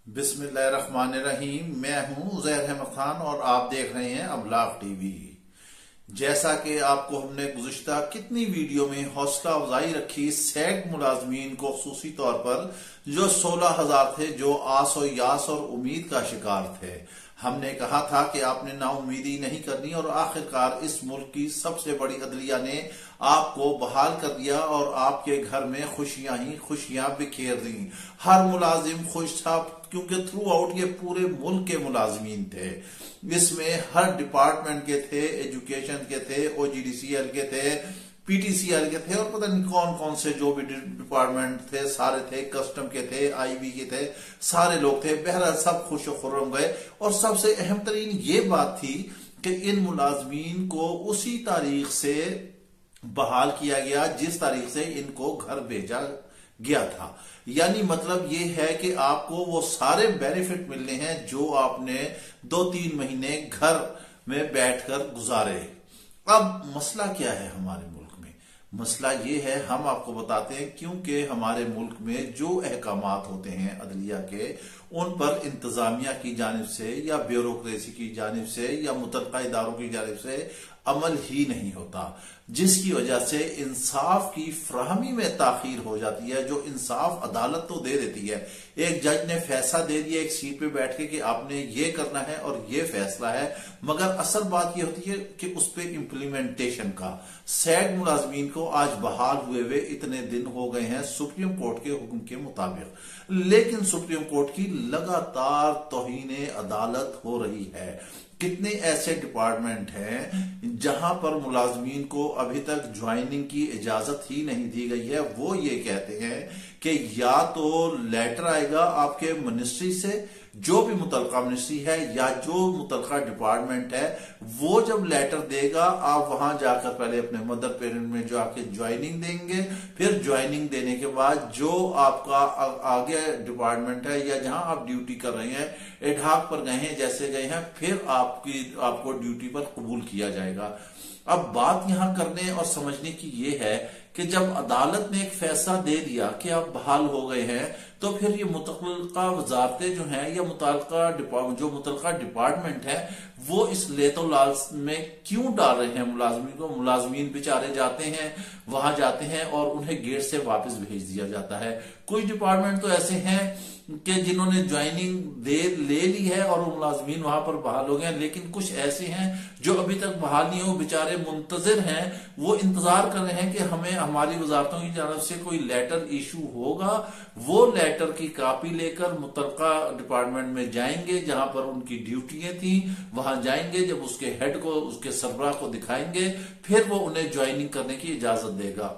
बिस्मिल्लाहिर्रहमानिर्रहीम। मैं हूं उज़ैर अहमद खान और आप देख रहे हैं अबलाग टीवी। जैसा कि आपको हमने गुज़िश्ता कितनी वीडियो में हौसला अफजाई रखी सैग मुलाजमीन को खुसूसी तौर पर जो 16,000 थे जो आस और यास और उम्मीद का शिकार थे। हमने कहा था कि आपने नाउमीदी नहीं करनी और आखिरकार इस मुल्क की सबसे बड़ी अदलिया ने आपको बहाल कर दिया और आपके घर में खुशियां ही खुशियां बिखेर दी। हर मुलाजिम खुश था क्योंकि थ्रू आउट ये पूरे मुल्क के मुलाजमीन थे। इसमें हर डिपार्टमेंट के थे, एजुकेशन के थे, OGDCL के थे, PTCL के थे और पता नहीं कौन कौन से जो भी डिपार्टमेंट थे सारे थे, कस्टम के थे, IB के थे, सारे लोग थे। बहरहाल सब खुश खुर्रम गए और सबसे अहम तरीन ये बात थी कि इन मुलाजमीन को उसी तारीख से बहाल किया गया जिस तारीख से इनको घर भेजा गया था। यानी मतलब ये है कि आपको वो सारे बेनिफिट मिलने हैं जो आपने 2-3 महीने घर में बैठकर गुजारे। अब मसला क्या है हमारे मुल्क में? मसला ये है, हम आपको बताते हैं, क्योंकि हमारे मुल्क में जो अहकामात होते हैं अदलिया के, उन पर इंतजामिया की जानिब से या ब्यूरोक्रेसी की जानिब से या मुतल्लिका इदारों की जानिब से अमल ही नहीं होता, जिसकी वजह से इंसाफ की फ्राहमी में ताखीर हो जाती है। जो इंसाफ अदालत तो दे देती है, एक जज ने फैसला दे दिया एक सीट पे बैठ के कि आपने ये करना है और ये फैसला है, मगर असल बात ये होती है कि उस पर इम्प्लीमेंटेशन का। सैग मुलाजमीन को आज बहाल हुए इतने दिन हो गए हैं सुप्रीम कोर्ट के हुक्म के मुताबिक, लेकिन सुप्रीम कोर्ट की लगातार तौहीने अदालत हो रही है। कितने ऐसे डिपार्टमेंट हैं जहां पर मुलाजमीन को अभी तक ज्वाइनिंग की इजाजत ही नहीं दी गई है। वो ये कहते हैं कि या तो लेटर आएगा आपके मिनिस्ट्री से, जो भी मुतल्लिका मिनिस्ट्री है या जो मुतल्लिका डिपार्टमेंट है, वो जब लेटर देगा आप वहां जाकर पहले अपने मदर पेरेंट में जो आके ज्वाइनिंग देंगे, फिर ज्वाइनिंग देने के बाद जो आपका आगे डिपार्टमेंट है या जहां आप ड्यूटी कर रहे हैं, एडहॉक पर गए हैं जैसे गए हैं, फिर आपको ड्यूटी पर कबूल किया जाएगा। अब बात यहां करने और समझने की ये है कि जब अदालत ने एक फैसला दे दिया कि आप बहाल हो गए हैं, तो फिर ये मुतल्लिका वजारतें जो हैं या मुतल्लिका डिपार्टमेंट है, वो इस लेतो लालच में क्यों डाल रहे हैं मुलाजमीन को? मुलाजमीन बेचारे जाते हैं, वहां जाते हैं और उन्हें गेट से वापस भेज दिया जाता है। कुछ डिपार्टमेंट तो ऐसे हैं कि जिन्होंने ज्वाइनिंग ले ली है और वो मुलाजमीन वहां पर बहाल हो गए, लेकिन कुछ ऐसे हैं जो अभी तक बहाल नहीं हो, बेचारे मुंतजिर हैं। वो इंतजार कर रहे हैं कि हमें हमारी वजारतों की जानब से कोई लेटर इशू होगा, वो लेटर की कॉपी लेकर मुतल्लिका डिपार्टमेंट में जाएंगे जहां पर उनकी ड्यूटियां थी, वहां जाएंगे, जब उसके हेड को, उसके सरबराह को दिखाएंगे, फिर वो उन्हें ज्वाइनिंग करने की इजाजत देगा।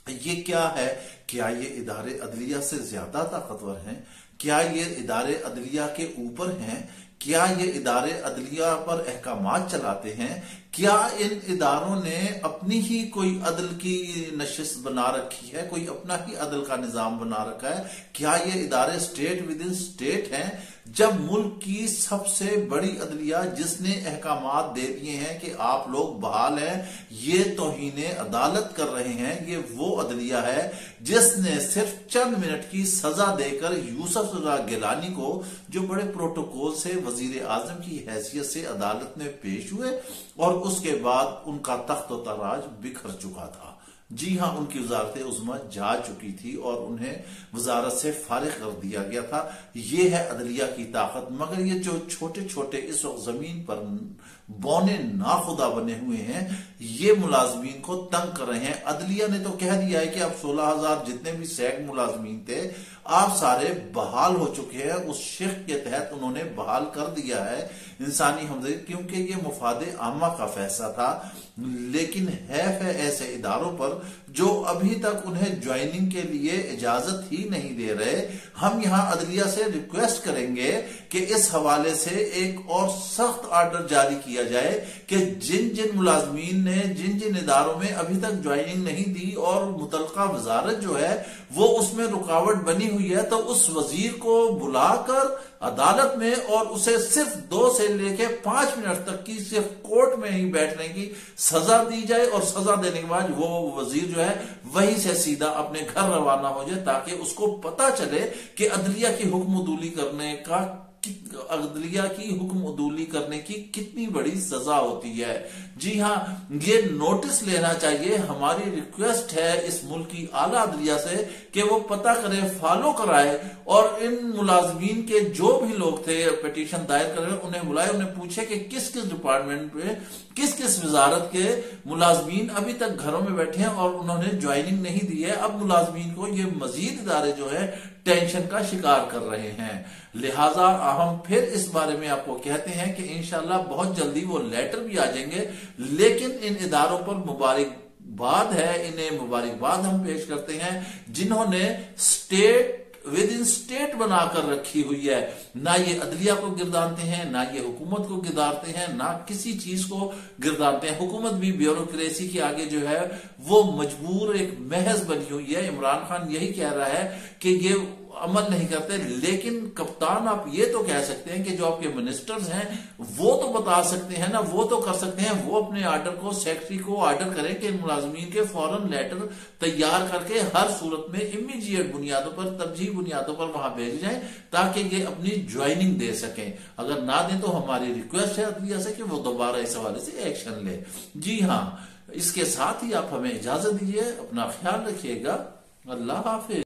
ये क्या है? क्या ये इदारे अदलिया से ज्यादा ताकतवर हैं? क्या ये इदारे अदलिया के ऊपर हैं? क्या ये इदारे अदलिया पर अहकामात चलाते हैं? क्या इन इदारों ने अपनी ही कोई अदल की नशिस्त बना रखी है, कोई अपना ही अदल का निजाम बना रखा है? क्या ये इदारे स्टेट विद इन स्टेट हैं? जब मुल्क की सबसे बड़ी अदलिया जिसने अहकामात दे दिए हैं कि आप लोग बहाल हैं, ये तौहीने अदालत कर रहे हैं, ये वो अदलिया है जिसने सिर्फ चंद मिनट की सजा देकर यूसुफ रजा गिलानी को, जो बड़े प्रोटोकॉल से वजीर आजम की हैसियत से अदालत में पेश हुए और उसके बाद उनका तख्त व तराज बिखर चुका था। जी हां, उनकी वजारत उज़्मा जा चुकी थी और उन्हें वजारत से फारिग कर दिया गया था। ये है अदलिया की ताकत। मगर ये जो छोटे छोटे इस वक्त जमीन पर बौने नाखुदा बने हुए हैं, ये मुलाजमीन को तंग कर रहे हैं। अदलिया ने तो कह दिया है कि अब 16,000 जितने भी सैग मुलाजमीन थे आप सारे बहाल हो चुके हैं। उस शिक के तहत उन्होंने बहाल कर दिया है इंसानी हमदर्दी, क्योंकि ये मुफादे आमा का फैसला था। लेकिन है ऐसे इदारों पर जो अभी तक उन्हें ज्वाइनिंग के लिए इजाजत ही नहीं दे रहे। हम यहां अदलिया से रिक्वेस्ट करेंगे कि इस हवाले से एक और सख्त आर्डर जारी किया जाए कि जिन जिन मुलाजमीन ने जिन जिन इदारों में अभी तक ज्वाइनिंग नहीं दी और मुतल्लिका वजारत जो है वो उसमें रुकावट बनी ہوئی ہے تو اس وزیر کو بلا کر عدالت میں اور اسے صرف 2 سے لے کے 5 منٹ تک کی صرف کورٹ میں ہی بیٹھنے کی سزا دی جائے، اور سزا دینے کے بعد وہ وزیر جو ہے وہیں سے سیدھا اپنے گھر روانہ ہو جائے، تاکہ اس کو پتا چلے کہ عدلیہ کی حکم عدولی کرنے کی کتنی بڑی سزا ہوتی ہے۔ جی ہاں، یہ نوٹس لینا چاہیے، ہماری ریکویسٹ ہے اس ملک کی اعلیٰ عدلیہ سے کہ وہ پتہ کرے، فالو کرائے، اور ان ملازمین کے جو بھی لوگ تھے پیٹیشن دائر کر رہے انہیں بلائے، انہیں پوچھے کہ کس کس ڈپارٹمنٹ میں کس وزارت کے ملازمین ابھی تک گھروں میں بیٹھے ہیں اور انہوں نے جوائننگ نہیں دی ہے۔ اب ملازمین کو یہ مزید ادارے جو ہے ٹینشن کا شکار کر رہے ہیں، لہٰذا ہم پھر اس بارے میں آپ کو کہتے ہیں کہ انشاءاللہ بہت جلدی وہ لیٹر بھی آ جائیں گے، لیکن ان اداروں پر مبارکباد ہے، انہیں مبارکباد ہم پیش کرتے ہیں جنہوں نے اسٹیٹ بنا کر رکھی ہوئی ہے، نہ یہ عدلیہ کو گردانتے ہیں، نہ یہ حکومت کو گردانتے ہیں، نہ کسی چیز کو گردانتے ہیں۔ حکومت بھی بیوروکریسی کے آگے جو ہے وہ مجبور ایک محض بنی ہوئی ہے۔ عمران خان یہی کہہ رہا ہے کہ یہ عمل نہیں کرتے، لیکن کپتان آپ یہ تو کہہ سکتے ہیں کہ جو آپ کے منسٹرز ہیں وہ تو بتا سکتے ہیں نا، وہ تو کر سکتے ہیں، وہ اپنے آرڈر کو سیکرٹری کو آرڈر کریں کہ ملازمین کے فوراً لیٹر تیار کر کے ہر صورت میں امیجیٹ بنیادوں پر، ترجیحی بنیادوں پر وہاں بھیج جائیں تاکہ یہ اپنی جوائننگ دے سکیں۔ اگر نہ دیں تو ہماری ریکویسٹ ہے عدلیہ سے کہ وہ دوبارہ اس حوالے سے ایکشن لے۔ جی ہاں، اس کے ساتھ ہی آپ ہمیں اجازت دیجیے، اپنا خیال رکھیے گا، اللہ حافظ۔